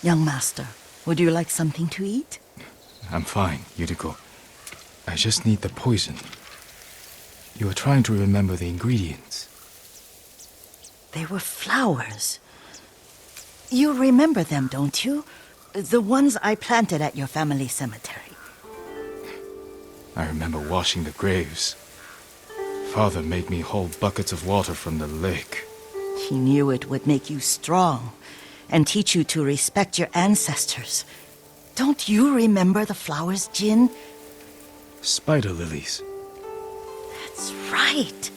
Young master, would you like something to eat? I'm fine, Yuriko. I just need the poison. You were trying to remember the ingredients. They were flowers. You remember them, don't you? The ones I planted at your family cemetery. I remember washing the graves. Father made me hold buckets of water from the lake. He knew it would make you strong and teach you to respect your ancestors. Don't you remember the flowers, Jin? Spider lilies. That's right.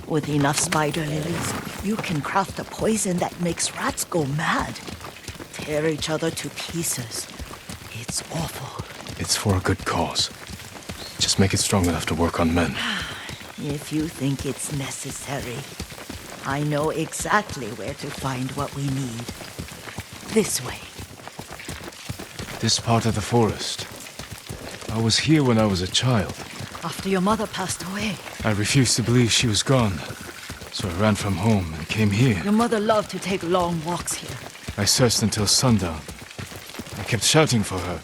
With enough spider lilies, you can craft a poison that makes rats go mad. Tear each other to pieces. It's awful. It's for a good cause. Just make it strong enough to work on men. If you think it's necessary, I know exactly where to find what we need. This way. This part of the forest. I was here when I was a child. After your mother passed away. I refused to believe she was gone. So I ran from home and came here. Your mother loved to take long walks here. I searched until sundown. I kept shouting for her.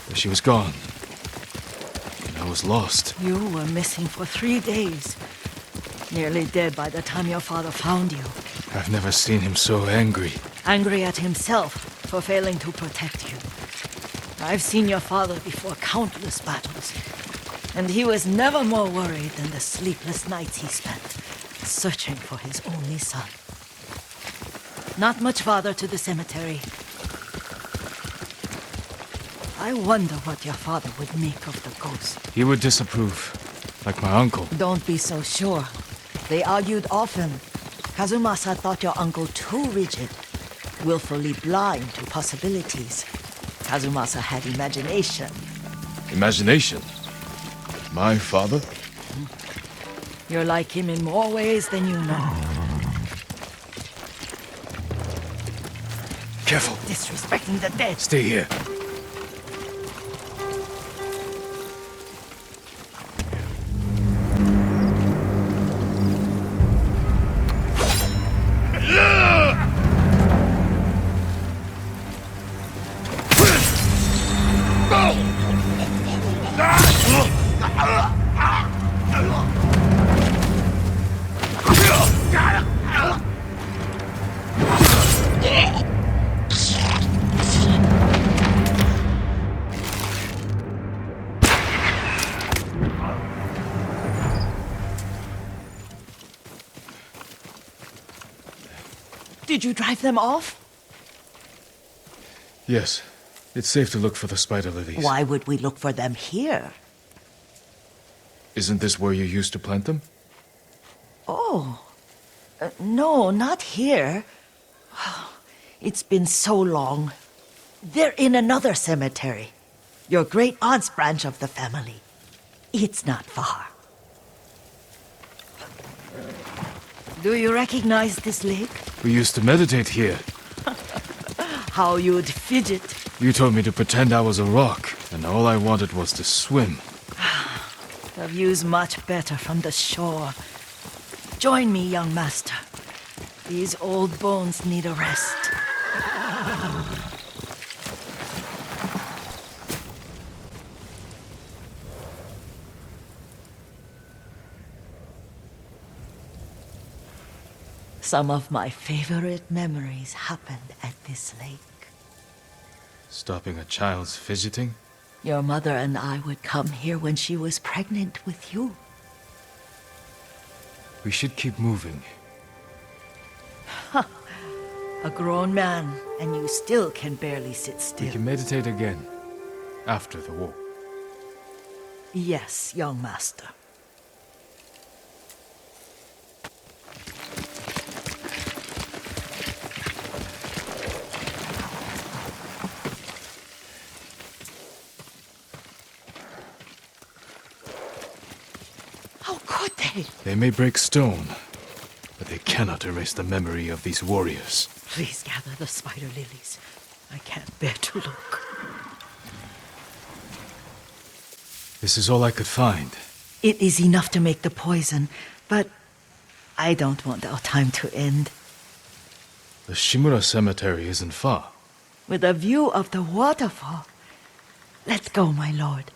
But she was gone. And I was lost. You were missing for 3 days. Nearly dead by the time your father found you. I've never seen him so angry. Angry at himself for failing to protect you. I've seen your father before countless battles. And he was never more worried than the sleepless nights he spent searching for his only son. Not much farther to the cemetery. I wonder what your father would make of the ghost. He would disapprove, like my uncle. Don't be so sure. They argued often. Kazumasa thought your uncle too rigid, willfully blind to possibilities. Kazumasa had imagination. Imagination? My father? You're like him in more ways than you know. Careful. Disrespecting the dead. Stay here. Did you drive them off? Yes. It's safe to look for the spider lilies. Why would we look for them here? Isn't this where you used to plant them? Oh. No, not here. It's been so long. They're in another cemetery. Your great-aunt's branch of the family. It's not far. Do you recognize this lake? We used to meditate here. How you'd fidget. You told me to pretend I was a rock, and all I wanted was to swim. The view's much better from the shore. Join me, young master. These old bones need a rest. Some of my favorite memories happened at this lake. Stopping a child's fidgeting? Your mother and I would come here when she was pregnant with you. We should keep moving. A grown man, and you still can barely sit We still. can meditate again. After the war. Yes, young master. How could they? They may break stone, but they cannot erase the memory of these warriors. Please gather the spider lilies. I can't bear to look. This is all I could find. It is enough to make the poison, but I don't want our time to end. The Shimura cemetery isn't far. With a view of the waterfall. Let's go, my lord.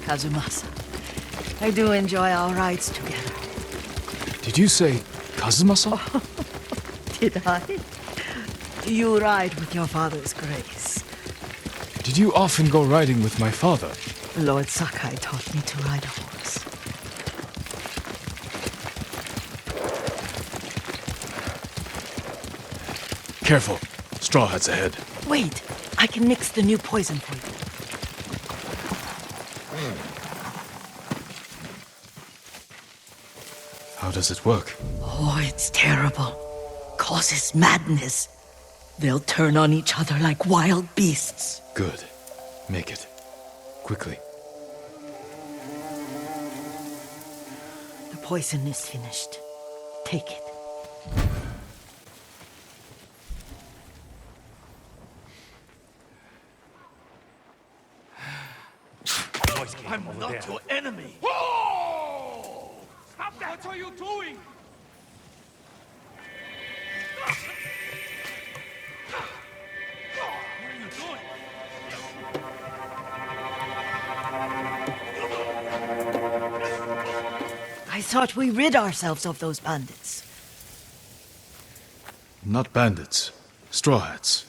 Kazumasa, I do enjoy our rides together. Did you say Kazumasa? Did I? You ride with your father's grace. Did you often go riding with my father? Lord Sakai taught me to ride a horse. Careful. Straw Hat's ahead. Wait, I can mix the new poison for you. How does it work? Oh, it's terrible. Causes madness. They'll turn on each other like wild beasts. Good. Make it. Quickly. The poison is finished. Take it. I'm not your enemy! Whoa! Stop that! What are you doing? What are you doing? I thought we rid ourselves of those bandits. Not bandits. Straw Hats.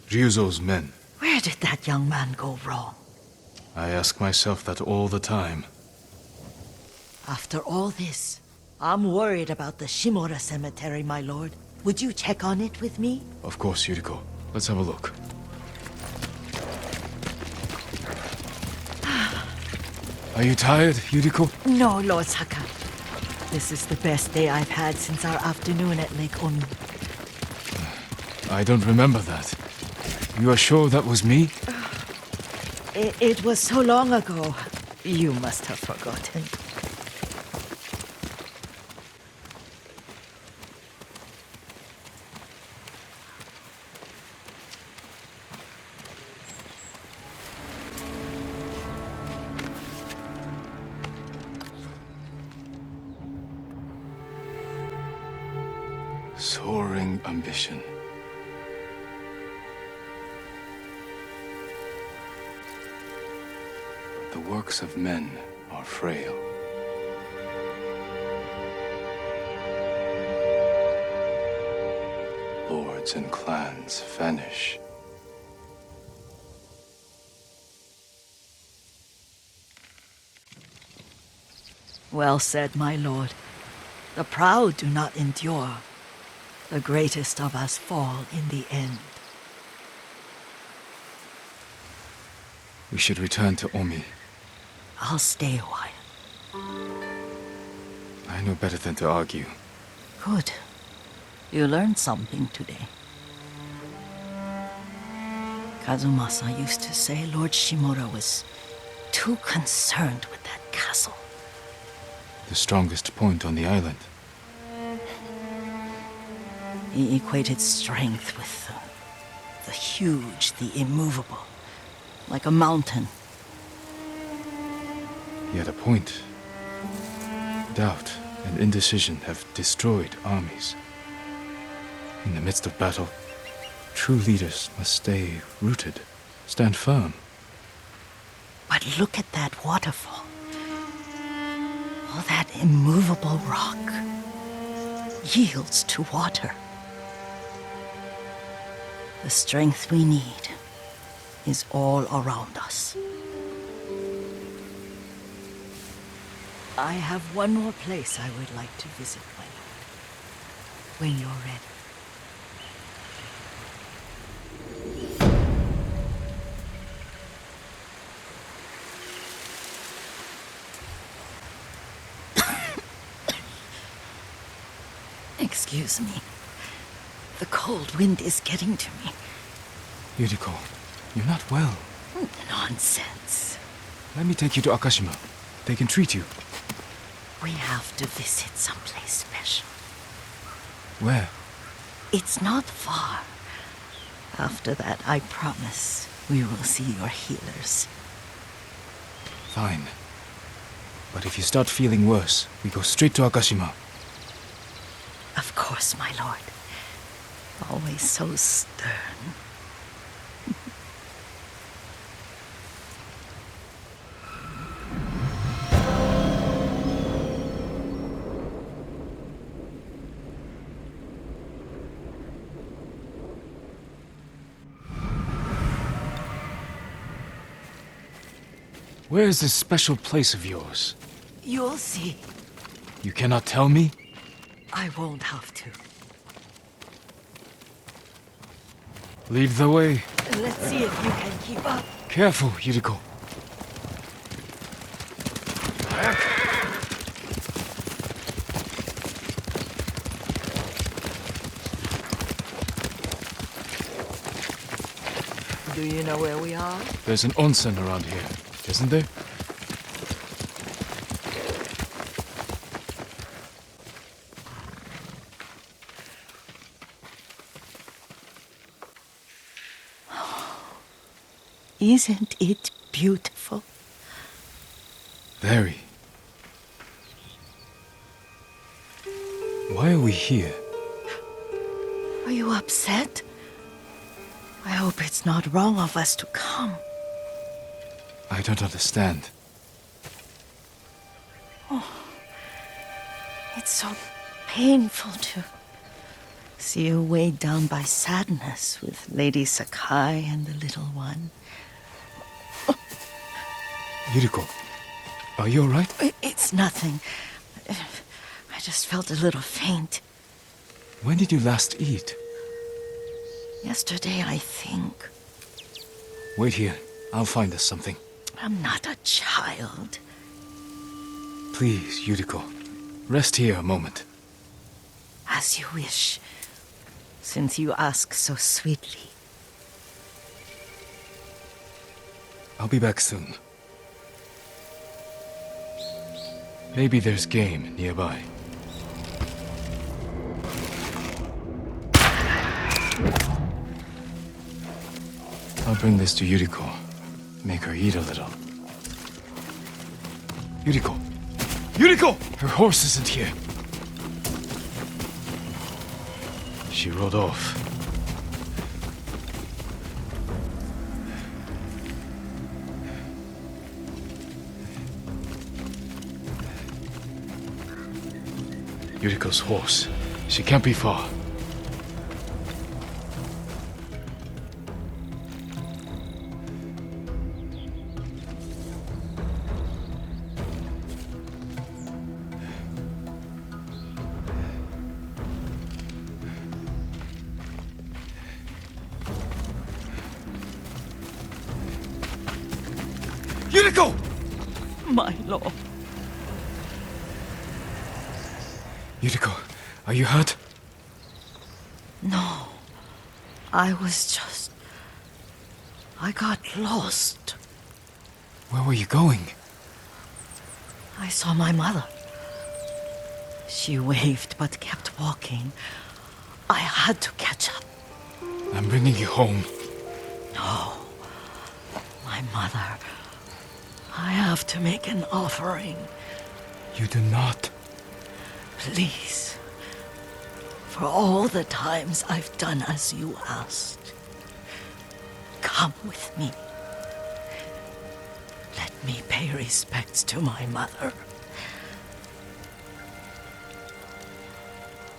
Ryuzo's men. Where did that young man go wrong? I ask myself that all the time. After all this, I'm worried about the Shimura cemetery, my lord. Would you check on it with me? Of course, Yuriko. Let's have a look. Are you tired, Yuriko? No, Lord Sakai. This is the best day I've had since our afternoon at Lake Omi. I don't remember that. You are sure that was me? It was so long ago. You must have forgotten. Soaring ambition. The works of men are frail. Lords and clans vanish. Well said, my lord. The proud do not endure. The greatest of us fall in the end. We should return to Omi. I'll stay a while. I know better than to argue. Good. You learned something today. Kazumasa used to say Lord Shimura was too concerned with that castle. The strongest point on the island. He equated strength with the huge, the immovable, like a mountain. He had a point. Doubt and indecision have destroyed armies. In the midst of battle, true leaders must stay rooted, stand firm. But look at that waterfall. All that immovable rock yields to water. The strength we need is all around us. I have one more place I would like to visit, my lord. When you're ready. Excuse me. The cold wind is getting to me. Yuriko, you're not well. Nonsense. Let me take you to Akashima. They can treat you. We have to visit someplace special. Where? It's not far. After that, I promise we will see your healers. Fine. But if you start feeling worse, we go straight to Akashima. Of course, my lord. Always so stern. Where is this special place of yours? You'll see. You cannot tell me? I won't have to. Lead the way. Let's see if you can keep up. Careful, Yuriko. Do you know where we are? There's an onsen around here, isn't there? Isn't it beautiful? Very. Why are we here? Are you upset? I hope it's not wrong of us to come. I don't understand. It's so painful to see you weighed down by sadness with Lady Sakai and the little one. Yuriko, are you alright? It's nothing. I just felt a little faint. When did you last eat? Yesterday, I think. Wait here. I'll find us something. I'm not a child. Please, Yuriko. Rest here a moment. As you wish, since you ask so sweetly. I'll be back soon. Maybe there's game nearby. I'll bring this to Yuriko. Make her eat a little. Yuriko! Yuriko! Her horse isn't here. She rode off. Yuriko's horse. She can't be far. Yuriko! My lord. Yuriko, are you hurt? No. I got lost. Where were you going? I saw my mother. She waved but kept walking. I had to catch up. I'm bringing you home. No. My mother. I have to make an offering. You do not. Please. For all the times I've done as you asked. Come with me. Let me pay respects to my mother.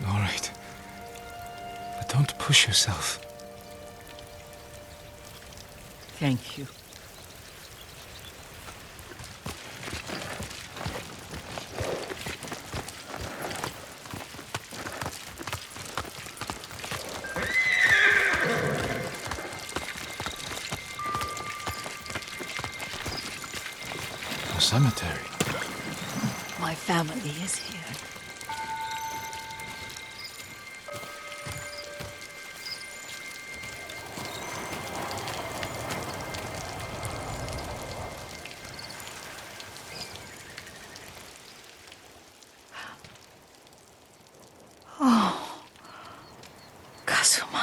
All right. But don't push yourself. Thank you. A cemetery. My family is here.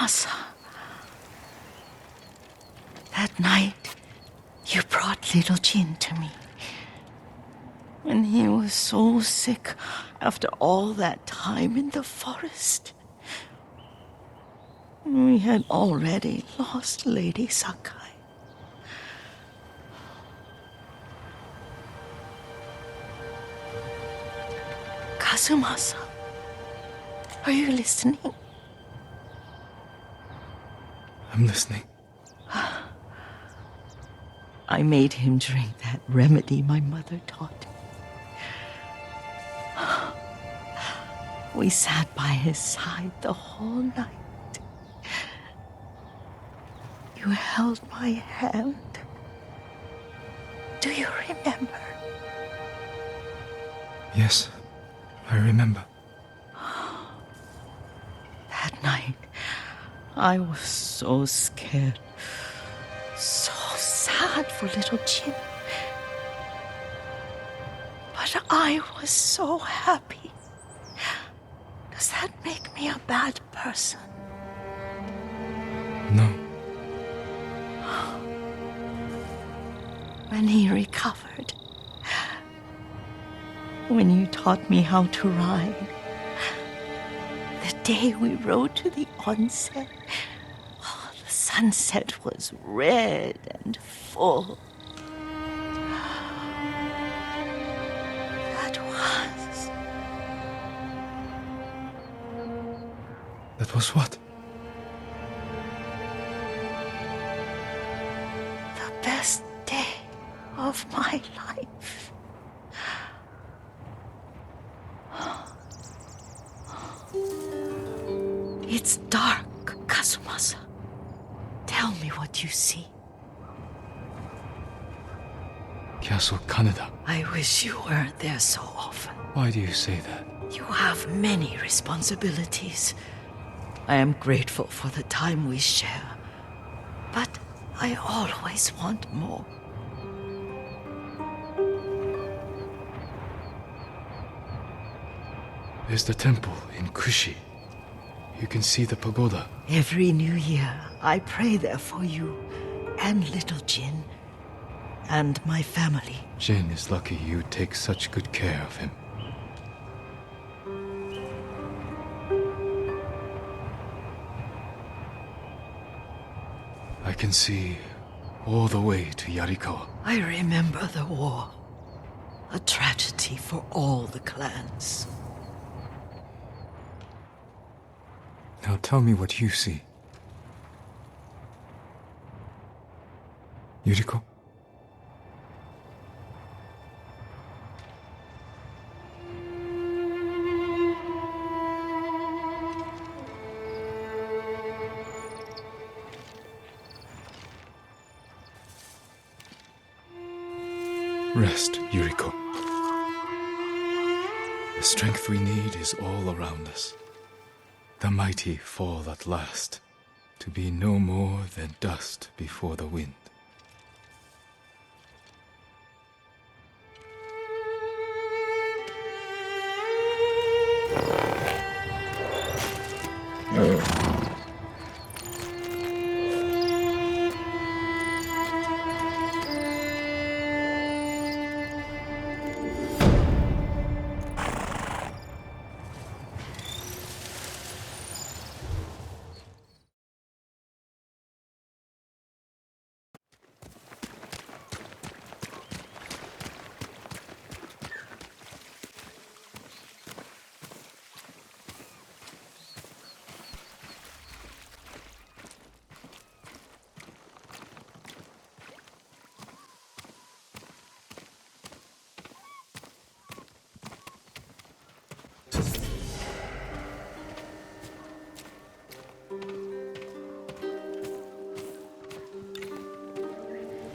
Kazumasa. That night, you brought little Jin to me. When he was so sick after all that time in the forest. We had already lost Lady Sakai. Kazumasa, are you listening? I'm listening. I made him drink that remedy my mother taught him. We sat by his side the whole night. You held my hand. Do you remember? Yes, I remember. That night, I was so scared, so sad for little Jin. But I was so happy. Does that make me a bad person? No. When he recovered, when you taught me how to ride, the day we rode to the onsen, oh, the sunset was red and full. That was what? The best day of my life. It's dark, Kazumasa. Tell me what you see. Castle Kaneda. I wish you weren't there so often. Why do you say that? You have many responsibilities. I am grateful for the time we share, but I always want more. There's the temple in Kushi. You can see the pagoda. Every new year, I pray there for you and little Jin and my family. Jin is lucky you take such good care of him. I can see all the way to Yuriko. I remember the war. A tragedy for all the clans. Now tell me what you see. Yuriko? Rest, Yuriko. The strength we need is all around us. The mighty fall at last, to be no more than dust before the wind.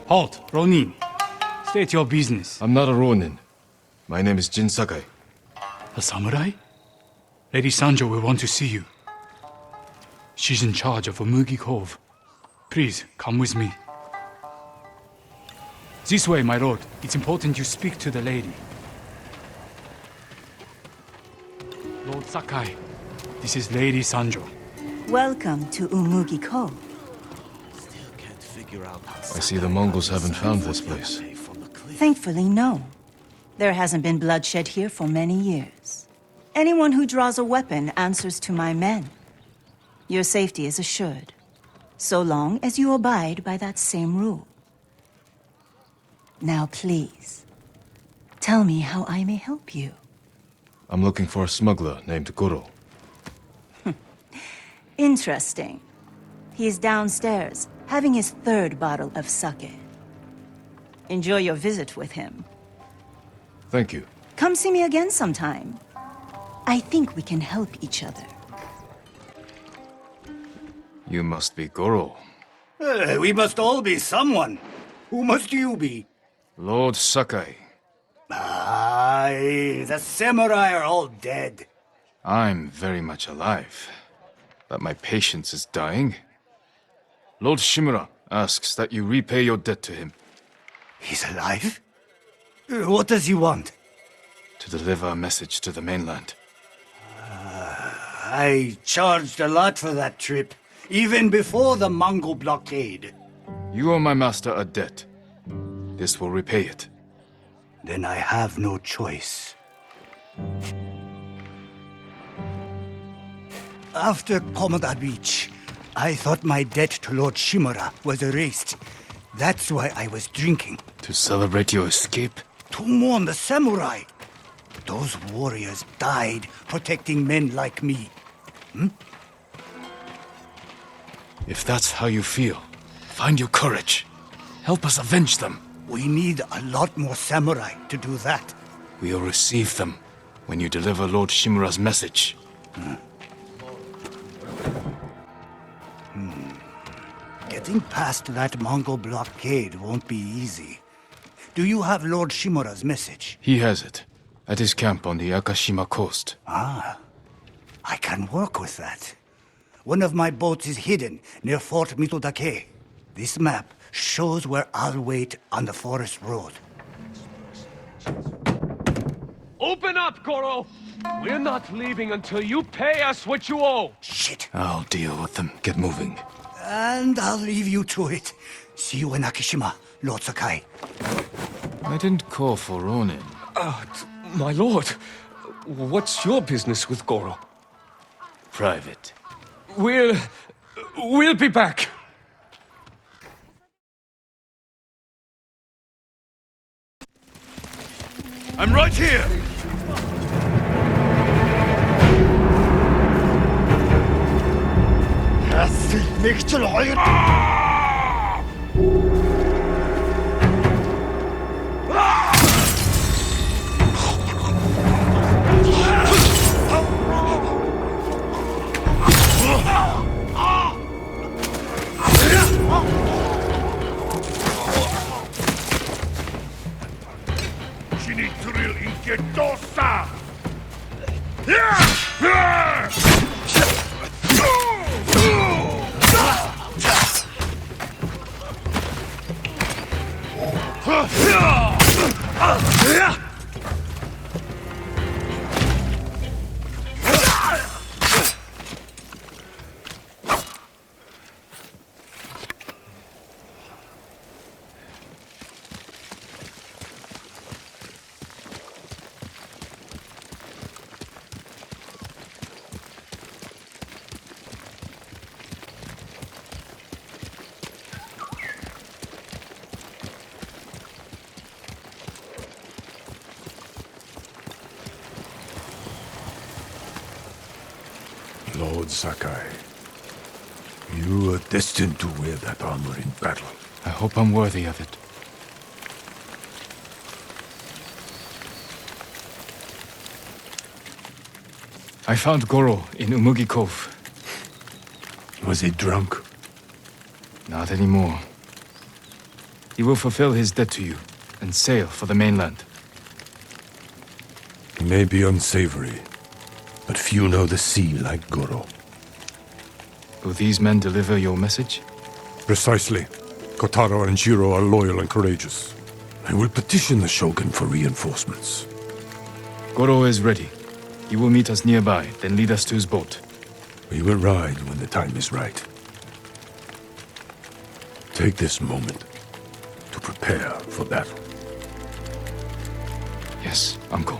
Halt, Ronin. State your business. I'm not a Ronin. My name is Jin Sakai. A samurai? Lady Sanjo will want to see you. She's in charge of Umugi Cove. Please, come with me. This way, my lord. It's important you speak to the lady. Lord Sakai, this is Lady Sanjo. Welcome to Umugi Cove. Still can't figure out how I see the Mongols haven't found this place. from the cliff. Thankfully, no. There hasn't been bloodshed here for many years. Anyone who draws a weapon answers to my men. Your safety is assured, so long as you abide by that same rule. Now please, tell me how I may help you. I'm looking for a smuggler named Goro. Interesting. He's downstairs, having his third bottle of sake. Enjoy your visit with him. Thank you. Come see me again sometime. I think we can help each other. You must be Goro. We must all be someone. Who must you be? Lord Sakai. Aye, the samurai are all dead. I'm very much alive, but my patience is dying. Lord Shimura asks that you repay your debt to him. He's alive? What does he want? To deliver a message to the mainland. I charged a lot for that trip, even before the Mongol blockade. You owe my master a debt. This will repay it. Then I have no choice. After Komoda Beach, I thought my debt to Lord Shimura was erased. That's why I was drinking. To celebrate your escape? To mourn the samurai. Those warriors died protecting men like me. If that's how you feel, find your courage. Help us avenge them. We need a lot more samurai to do that. We'll receive them when you deliver Lord Shimura's message. Getting past that Mongol blockade won't be easy. Do you have Lord Shimura's message? He has it, at his camp on the Akashima coast. I can work with that. One of my boats is hidden near Fort Mitodake. This map shows where I'll wait on the forest road. Open up, Goro! We're not leaving until you pay us what you owe! Shit. I'll deal with them. Get moving. And I'll leave you to it. See you in Akishima, Lord Sakai. I didn't call for Ronin. My lord, what's your business with Goro? Private. We'll be back. I'm right here! Das ist nicht zu leugnen. Shinichuril Inketosa! Lord Sakai, you are destined to wear that armor in battle. I hope I'm worthy of it. I found Goro in Umugi Cove. Was he drunk? Not anymore. He will fulfill his debt to you and sail for the mainland. He may be unsavory, but few know the sea like Goro. Will these men deliver your message? Precisely. Kotaro and Jiro are loyal and courageous. I will petition the Shogun for reinforcements. Goro is ready. He will meet us nearby, then lead us to his boat. We will ride when the time is right. Take this moment to prepare for battle. Yes, Uncle.